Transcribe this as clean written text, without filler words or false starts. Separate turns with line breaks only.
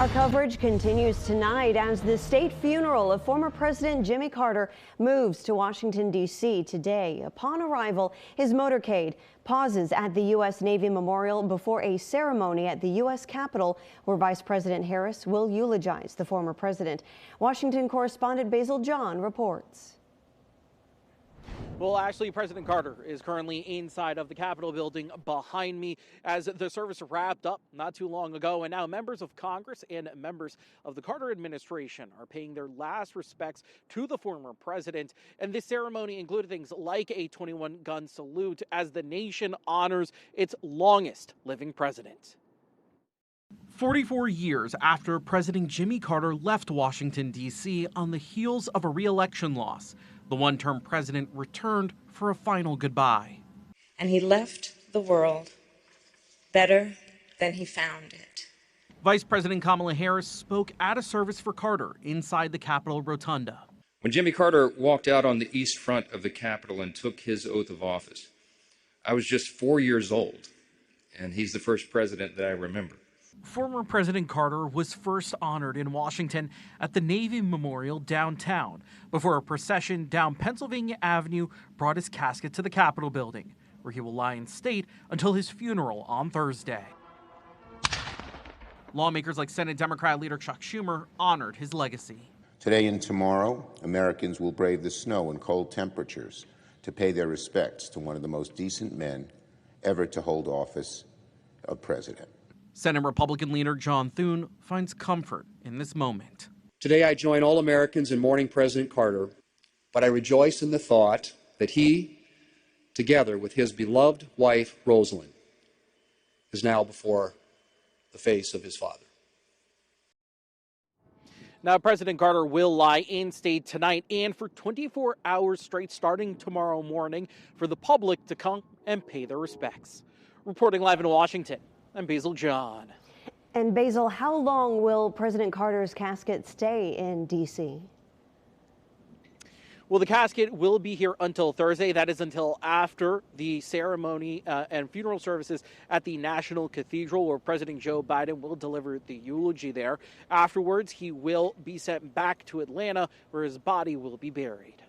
Our coverage continues tonight as the state funeral of former President Jimmy Carter moves to Washington, D.C. today. Upon arrival, his motorcade pauses at the U.S. Navy Memorial before a ceremony at the U.S. Capitol where Vice President Harris will eulogize the former president. Washington correspondent Basil John reports.
Well, actually, President Carter is currently inside of the Capitol building behind me as the service wrapped up not too long ago. And now members of Congress and members of the Carter administration are paying their last respects to the former president. And this ceremony included things like a 21-gun salute as the nation honors its longest living president. 44 years after President Jimmy Carter left Washington, D.C. on the heels of a re-election loss, the one-term president returned for a final goodbye.
And he left the world better than he found it.
Vice President Kamala Harris spoke at a service for Carter inside the Capitol Rotunda.
When Jimmy Carter walked out on the east front of the Capitol and took his oath of office, I was just 4 years old, and he's the first president that I remember.
Former President Carter was first honored in Washington at the Navy Memorial downtown before a procession down Pennsylvania Avenue brought his casket to the Capitol building, where he will lie in state until his funeral on Thursday. Lawmakers like Senate Democrat leader Chuck Schumer honored his legacy.
Today and tomorrow, Americans will brave the snow and cold temperatures to pay their respects to one of the most decent men ever to hold office of president.
Senate Republican leader John Thune finds comfort in this moment.
Today I join all Americans in mourning President Carter, but I rejoice in the thought that he, together with his beloved wife Rosalind, is now before the face of his father.
Now, President Carter will lie in state tonight and for 24 hours straight starting tomorrow morning for the public to come and pay their respects. Reporting live in Washington, I'm Basil John.
And Basil, how long will President Carter's casket stay in D.C.?
Well, the casket will be here until Thursday. That is until after the ceremony and funeral services at the National Cathedral, where President Joe Biden will deliver the eulogy there. Afterwards, he will be sent back to Atlanta, where his body will be buried.